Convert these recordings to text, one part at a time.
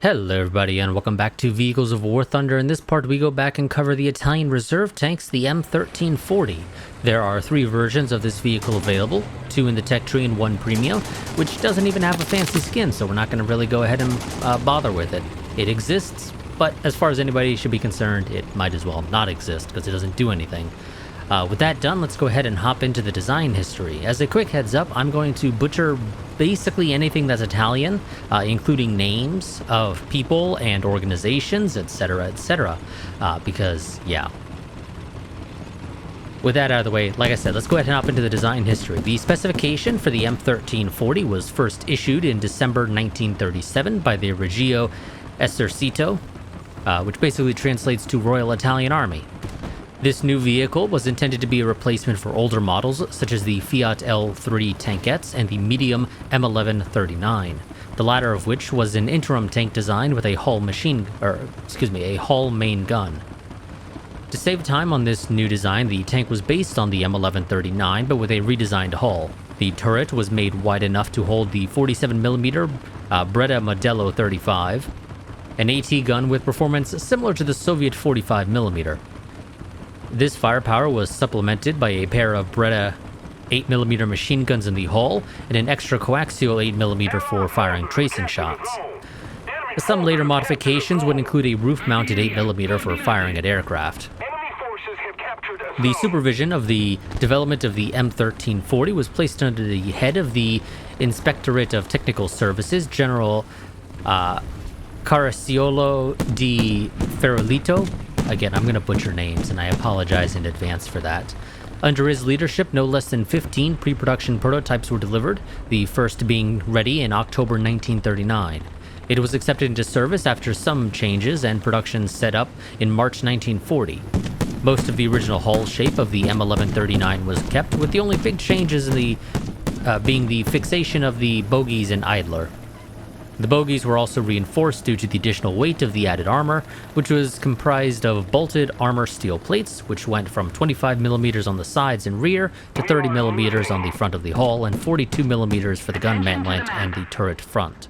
Hello everybody and welcome back to Vehicles of War Thunder. In this part we go back and cover the Italian reserve tanks, the M1340. There are 3 versions of this vehicle available, 2 in the tech tree and 1 premium, which doesn't even have a fancy skin, so we're not going to really go ahead and bother with it. It exists, but as far as anybody should be concerned, it might as well not exist because it doesn't do anything. With that done, let's go ahead and hop into the design history. As a quick heads up, I'm going to butcher basically anything that's Italian, including names of people and organizations, etc., because, yeah. With that out of the way, like I said, let's go ahead and hop into the design history. The specification for the M1340 was first issued in December 1937 by the Regio Esercito, which basically translates to Royal Italian Army. This new vehicle was intended to be a replacement for older models such as the Fiat L3 tankettes and the medium M1139, the latter of which was an interim tank design with a hull main gun. To save time on this new design, the tank was based on the M1139 but with a redesigned hull. The turret was made wide enough to hold the 47mm Breda Modello 35, an AT gun with performance similar to the Soviet 45mm. This firepower was supplemented by a pair of Breda 8mm machine guns in the hull and an extra coaxial 8mm for firing tracing shots. Some later modifications would include a roof-mounted 8mm for firing at aircraft. The supervision of the development of the M1340 was placed under the head of the Inspectorate of Technical Services, General Caracciolo di Ferolito. Again, I'm going to butcher names, and I apologize in advance for that. Under his leadership, no less than 15 pre-production prototypes were delivered, the first being ready in October 1939. It was accepted into service after some changes and production set up in March 1940. Most of the original hull shape of the M1139 was kept, with the only big changes being the fixation of the bogies and idler. The bogies were also reinforced due to the additional weight of the added armor, which was comprised of bolted armor steel plates, which went from 25mm on the sides and rear to 30mm on the front of the hull and 42mm for the gun mantlet and the turret front.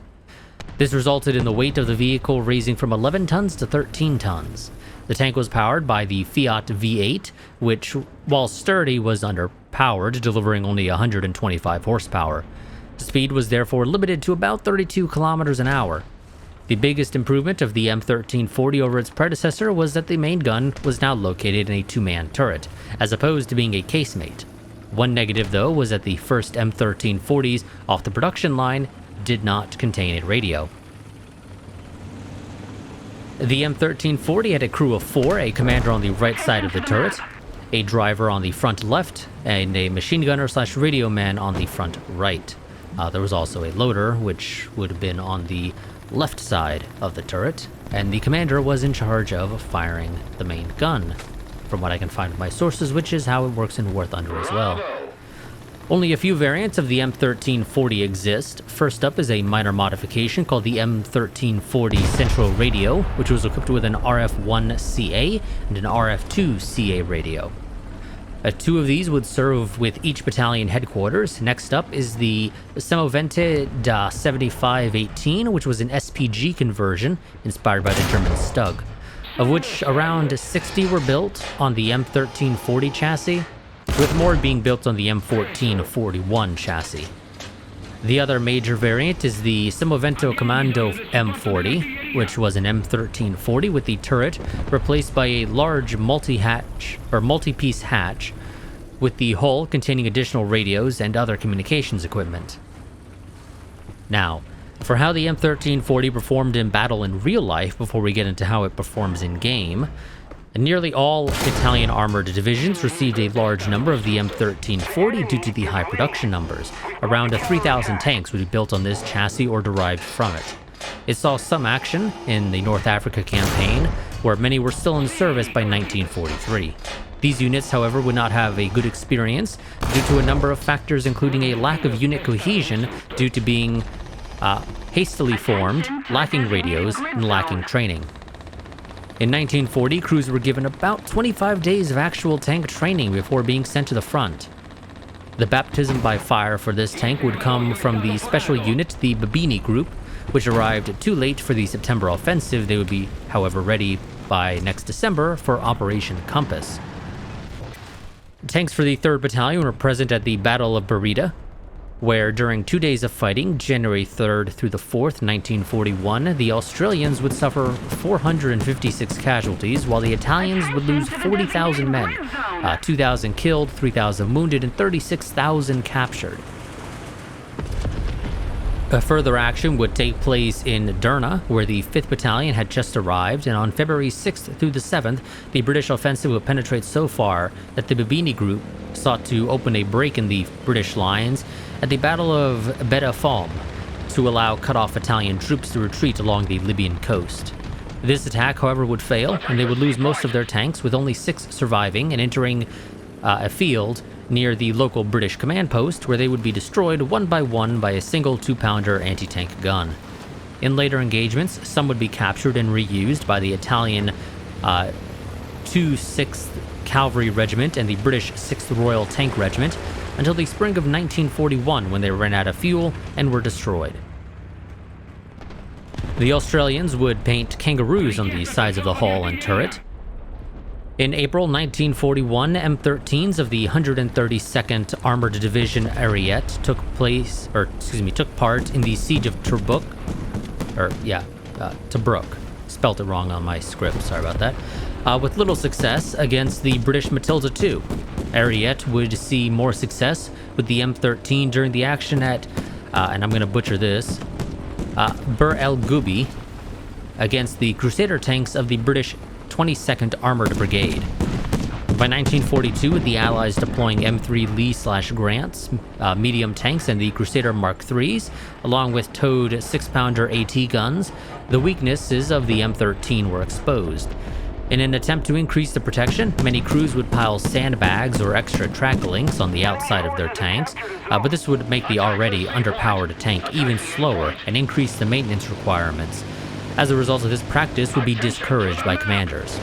This resulted in the weight of the vehicle raising from 11 tons to 13 tons. The tank was powered by the Fiat V8, which, while sturdy, was underpowered, delivering only 125 horsepower. Speed was therefore limited to about 32 kilometers an hour. The biggest improvement of the M1340 over its predecessor was that the main gun was now located in a 2-man turret, as opposed to being a casemate. One negative, though, was that the first M1340s off the production line did not contain a radio. The M1340 had a crew of 4, a commander on the right side of the turret, a driver on the front left, and a machine gunner/radio man on the front right. There was also a loader, which would have been on the left side of the turret, and the commander was in charge of firing the main gun, from what I can find with my sources, which is how it works in War Thunder as well. Only a few variants of the M1340 exist. First up is a minor modification called the M1340 Central Radio, which was equipped with an RF-1CA and an RF-2CA radio. 2 of these would serve with each battalion headquarters. Next up is the Semo Vented 7518, which was an SPG conversion inspired by the German Stug, of which around 60 were built on the M1340 chassis, with more being built on the M1441 chassis. The other major variant is the Semo Vento Commando M40, which was an M1340 with the turret replaced by a large multi-piece hatch, with the hull containing additional radios and other communications equipment. Now, for how the M1340 performed in battle in real life before we get into how it performs in game, nearly all Italian armored divisions received a large number of the M1340 due to the high production numbers. Around 3,000 tanks would be built on this chassis or derived from it. It saw some action in the North Africa campaign, where many were still in service by 1943. These units, however, would not have a good experience due to a number of factors, including a lack of unit cohesion due to being hastily formed, lacking radios, and lacking training. In 1940, crews were given about 25 days of actual tank training before being sent to the front. The baptism by fire for this tank would come from the special unit, the Babini Group, which arrived too late for the September offensive. They would be, however, ready by next December for Operation Compass. Tanks for the 3rd Battalion were present at the Battle of Berida, where during 2 days of fighting, January 3rd through the 4th, 1941, the Australians would suffer 456 casualties, while the Italians would lose 40,000 men, 2,000 killed, 3,000 wounded, and 36,000 captured. A further action would take place in Derna, where the 5th Battalion had just arrived, and on February 6th through the 7th, the British offensive would penetrate so far that the Bibini Group sought to open a break in the British lines at the Battle of Beta Falm to allow cut-off Italian troops to retreat along the Libyan coast. This attack, however, would fail, and they would lose most of their tanks, with only 6 surviving and entering a field near the local British command post, where they would be destroyed one by one by a single 2-pounder anti-tank gun. In later engagements, some would be captured and reused by the Italian 2/6th Cavalry Regiment and the British 6th Royal Tank Regiment until the spring of 1941, when they ran out of fuel and were destroyed. The Australians would paint kangaroos on the sides of the hull and turret. In April 1941, M13s of the 132nd Armored Division Ariete took part in the siege of Tobruk. Tobruk. Spelt it wrong on my script, sorry about that. With little success against the British Matilda II. Ariete would see more success with the M13 during the action at, and I'm going to butcher this, Bir el Gubi, against the Crusader tanks of the British 22nd Armored Brigade. By 1942, with the Allies deploying M3 Lee/Grants medium tanks and the Crusader Mark IIIs, along with towed 6-pounder AT guns, the weaknesses of the M13 were exposed. In an attempt to increase the protection, many crews would pile sandbags or extra track links on the outside of their tanks, but this would make the already underpowered tank even slower and increase the maintenance requirements. As a result of this practice would be discouraged by commanders.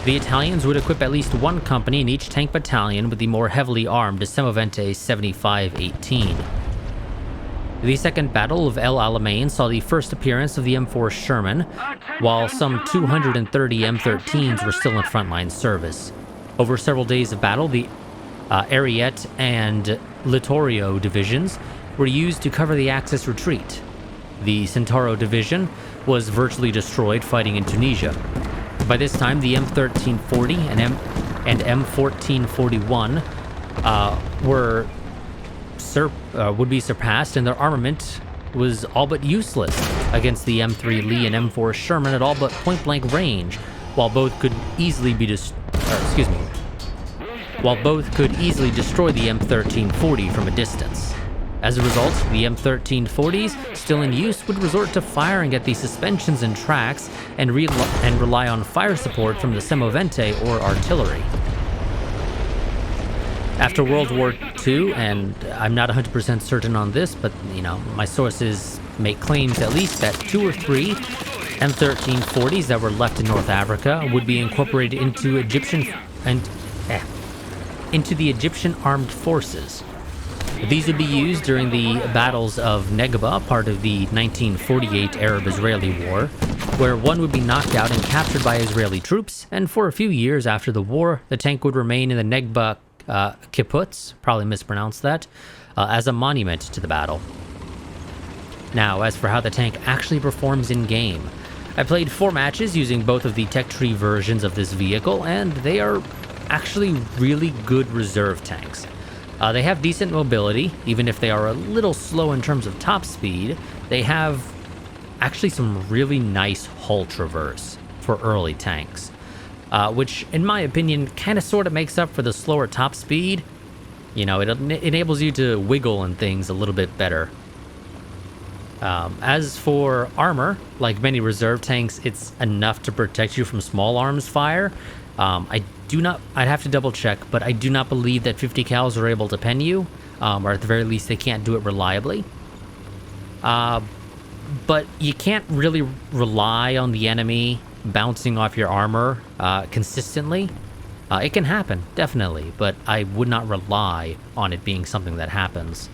The Italians would equip at least one company in each tank battalion with the more heavily armed Semo Vented 7518. The Second Battle of El Alamein saw the first appearance of the M4 Sherman, while some 230 M13s were still in frontline service. Over several days of battle, the Ariete and Littorio divisions were used to cover the Axis retreat. The Centauro division was virtually destroyed fighting in Tunisia. By this time, the M1340 and M1441 would be surpassed, and their armament was all but useless against the M3 Lee and M4 Sherman at all but point-blank range, while both could easily destroy the M1340 from a distance. As a result, the M1340s, still in use, would resort to firing at the suspensions and tracks and rely on fire support from the Semo Vented or artillery. After World War II, and I'm not 100% certain on this, but my sources make claims at least that 2 or 3 M1340s that were left in North Africa would be incorporated into the Egyptian armed forces. These would be used during the battles of Negba, part of the 1948 Arab-Israeli War, where one would be knocked out and captured by Israeli troops, and for a few years after the war, the tank would remain in the Negba kibbutz, probably mispronounced that, as a monument to the battle. Now, as for how the tank actually performs in-game, I played 4 matches using both of the tech tree versions of this vehicle, and they are actually really good reserve tanks. They have decent mobility, even if they are a little slow in terms of top speed. They have actually some really nice hull traverse for early tanks, which in my opinion kind of sort of makes up for the slower top speed. It enables you to wiggle and things a little bit better. As for armor, like many reserve tanks, it's enough to protect you from small arms fire. I'd have to double check, but I do not believe that 50 cals are able to pen you, or at the very least they can't do it reliably. But you can't really rely on the enemy bouncing off your armor consistently. It can happen, definitely, but I would not rely on it being something that happens.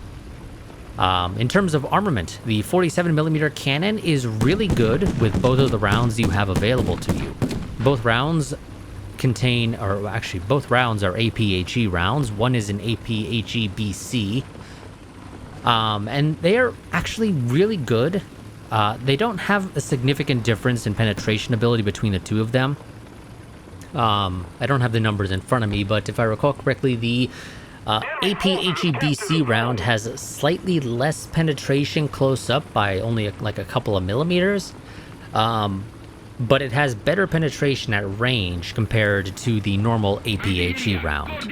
In terms of armament, the 47mm cannon is really good with both of the rounds you have available to you. Both rounds contain, or actually both rounds are APHE rounds. One is an APHE BC. And they are actually really good. They don't have a significant difference in penetration ability between the two of them. I don't have the numbers in front of me, but if I recall correctly, the APHE BC round has slightly less penetration close up by only like a couple of millimeters. But it has better penetration at range compared to the normal APHE round.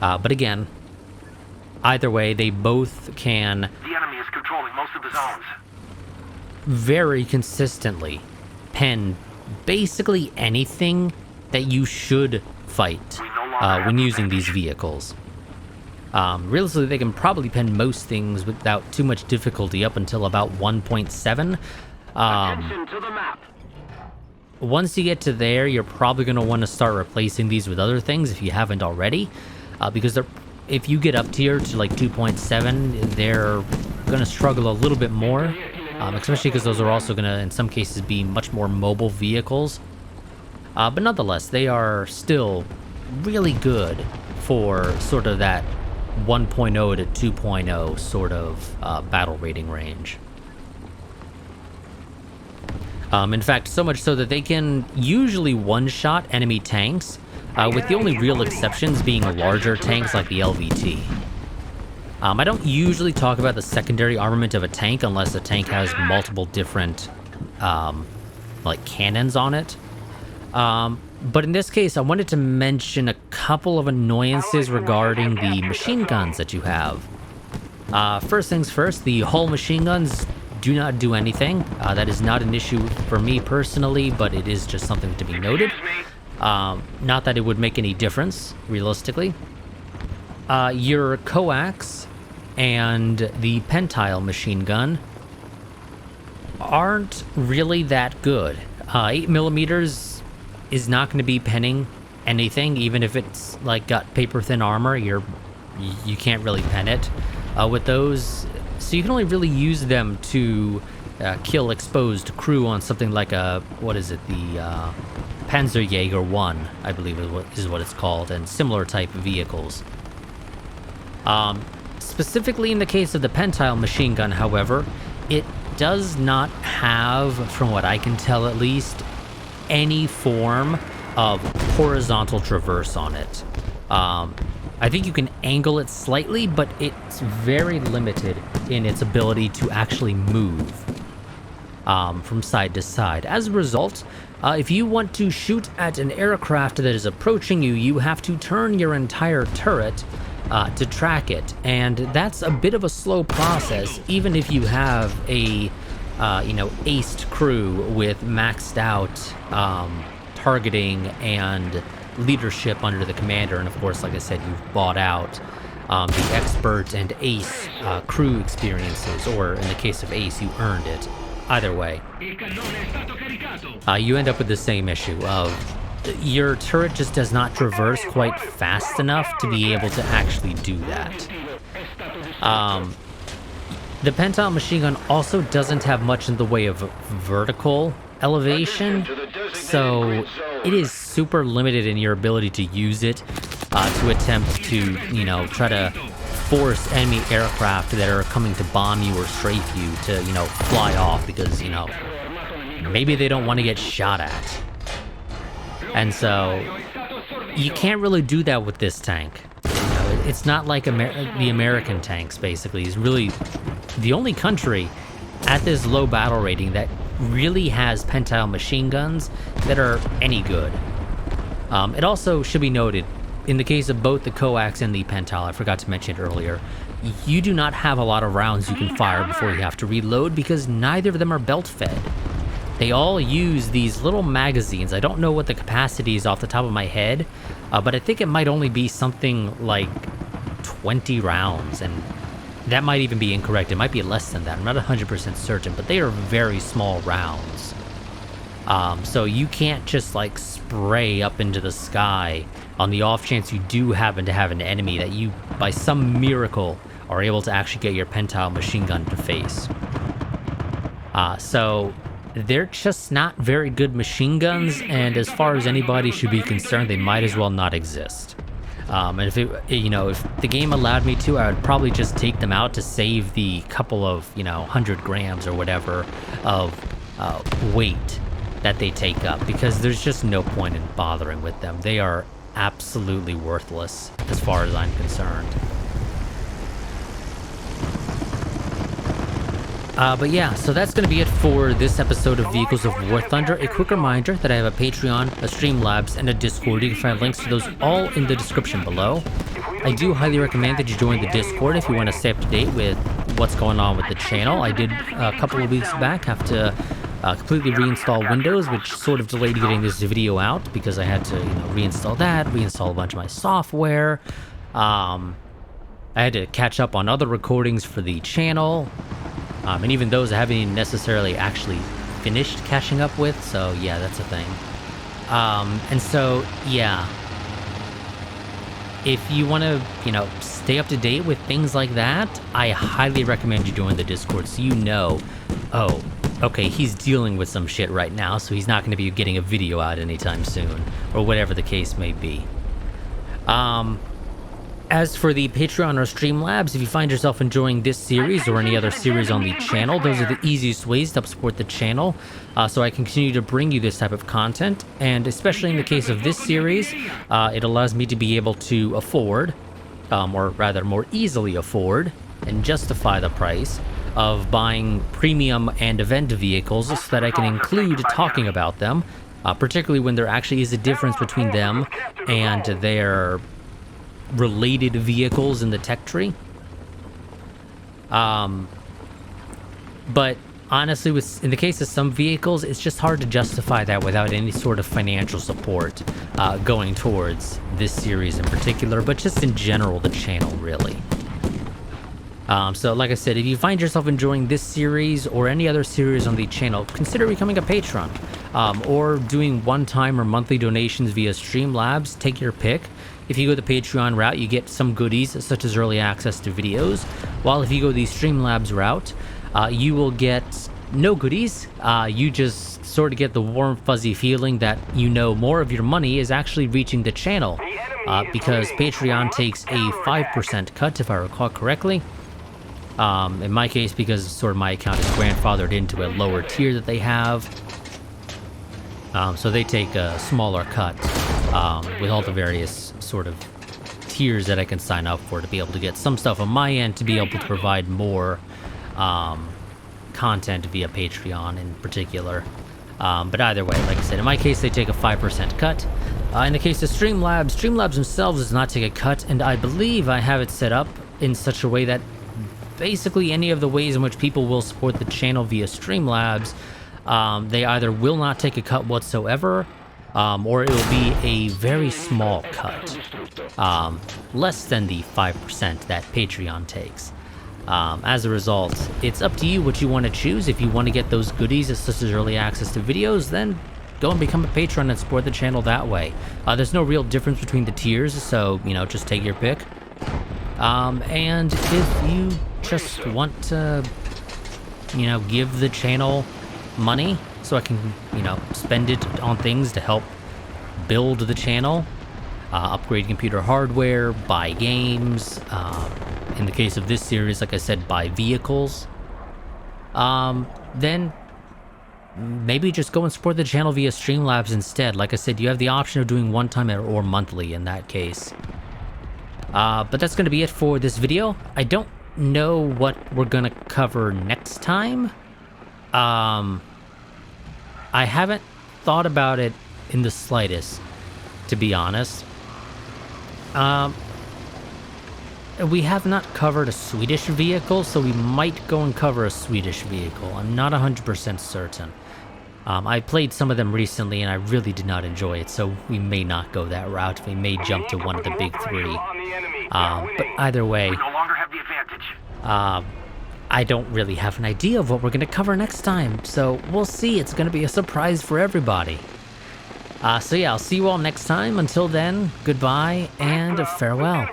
But again, either way, they both can The enemy is controlling most of the zones. very consistently pen basically anything that you should fight when using these vehicles. Realistically, they can probably pen most things without too much difficulty up until about 1.7. Attention to the map. Once you get to there, you're probably going to want to start replacing these with other things if you haven't already, because if you get up tier to like 2.7, they're going to struggle a little bit more, especially because those are also going to, in some cases, be much more mobile vehicles. But nonetheless, they are still really good for sort of that 1.0 to 2.0 sort of battle rating range. In fact, so much so that they can usually one-shot enemy tanks, with the only real exceptions being larger tanks like the LVT. I don't usually talk about the secondary armament of a tank unless the tank has multiple different, like, cannons on it. But in this case, I wanted to mention a couple of annoyances regarding the machine guns that you have. First things first, the hull machine guns do not do anything. That is not an issue for me personally, but it is just something to be noted. Not that it would make any difference, realistically. Your coax and the pentile machine gun aren't really that good. 8mm is not going to be penning anything, even if it's like got paper thin armor. You can't really pen it with those. So you can only really use them to kill exposed crew on something like a, what is it, the Panzerjäger 1, I believe is what it's called, and similar type vehicles. Specifically in the case of the pentile machine gun, however, it does not have, from what I can tell at least, any form of horizontal traverse on it. I think you can angle it slightly, but it's very limited in its ability to actually move from side to side. As a result, if you want to shoot at an aircraft that is approaching you, you have to turn your entire turret to track it, and that's a bit of a slow process, even if you have a aced crew with maxed out targeting and leadership under the commander, and of course, like I said, you've bought out the expert and ace crew experiences, or in the case of ace, you earned it. Either way, you end up with the same issue of your turret just does not traverse quite fast enough to be able to actually do that. The pentile machine gun also doesn't have much in the way of vertical elevation, so it is super limited in your ability to use it to attempt to, try to force enemy aircraft that are coming to bomb you or strafe you to, fly off because, maybe they don't want to get shot at. And so you can't really do that with this tank. It's not like the American tanks, basically. It's really the only country at this low battle rating that really has pentile machine guns that are any good. It also should be noted, in the case of both the coax and the pentile, I forgot to mention it earlier, you do not have a lot of rounds you can fire before you have to reload because neither of them are belt fed. They all use these little magazines. I don't know what the capacity is off the top of my head, but I think it might only be something like 20 rounds, and that might even be incorrect. It might be less than that. I'm not 100% certain, but they are very small rounds. So you can't just like spray up into the sky on the off chance you do happen to have an enemy that you, by some miracle, are able to actually get your pentile machine gun to face. So they're just not very good machine guns, and as far as anybody should be concerned, they might as well not exist. And if if the game allowed me to, I would probably just take them out to save the couple of 100 grams or whatever of weight that they take up, because there's just no point in bothering with them. They are absolutely worthless as far as I'm concerned. But yeah, so that's going to be it for this episode of Vehicles of War Thunder. A quick reminder that I have a Patreon, a Streamlabs, and a Discord. You can find links to those all in the description below. I do highly recommend that you join the Discord if you want to stay up to date with what's going on with the channel. I did a couple of weeks back have to completely reinstall Windows, which sort of delayed getting this video out because I had to reinstall a bunch of my software. I had to catch up on other recordings for the channel. And even those I haven't necessarily actually finished catching up with, so yeah, that's a thing. And so, yeah. If you want to, stay up to date with things like that, I highly recommend you join the Discord so oh, okay, he's dealing with some shit right now, so he's not going to be getting a video out anytime soon, or whatever the case may be. As for the Patreon or Streamlabs, if you find yourself enjoying this series or any other series on the channel, those are the easiest ways to help support the channel, so I can continue to bring you this type of content. And especially in the case of this series, it allows me to be able to afford, or rather more easily afford, and justify the price of buying premium and event vehicles so that I can include talking about them, particularly when there actually is a difference between them and their related vehicles in the tech tree. But honestly, in the case of some vehicles, it's just hard to justify that without any sort of financial support going towards this series in particular, but just in general, the channel, really. So like I said, if you find yourself enjoying this series or any other series on the channel, consider becoming a patron, or doing one-time or monthly donations via Streamlabs. Take your pick. If you go the Patreon route, you get some goodies, such as early access to videos, while if you go the Streamlabs route, you will get no goodies. You just sort of get the warm, fuzzy feeling that more of your money is actually reaching the channel, because Patreon takes a 5% cut, if I recall correctly. In my case, because sort of my account is grandfathered into a lower tier that they have, so they take a smaller cut with all the various sort of tiers that I can sign up for to be able to get some stuff on my end to be able to provide more content via Patreon in particular. But either way, like I said, in my case, they take a 5% cut. In the case of Streamlabs themselves does not take a cut, and I believe I have it set up in such a way that basically any of the ways in which people will support the channel via Streamlabs, they either will not take a cut whatsoever, or it will be a very small cut, less than the 5% that Patreon takes. As a result, it's up to you what you want to choose. If you want to get those goodies, such as early access to videos, then go and become a patron and support the channel that way. There's no real difference between the tiers, so, just take your pick. And if you just want to, give the channel money so I can, spend it on things to help build the channel, upgrade computer hardware, buy games, in the case of this series, like I said, buy vehicles, then maybe just go and support the channel via Streamlabs instead. Like I said, you have the option of doing one-time or monthly in that case. But that's going to be it for this video. I don't know what we're going to cover next time. I haven't thought about it in the slightest, to be honest. We have not covered a Swedish vehicle, so we might go and cover a Swedish vehicle. I'm not 100% certain. I played some of them recently and I really did not enjoy it, so we may not go that route. We may jump to one of the big three. But either way, We no longer have the advantage. I don't really have an idea of what we're going to cover next time, so we'll see. It's going to be a surprise for everybody. So yeah, I'll see you all next time. Until then, goodbye and farewell.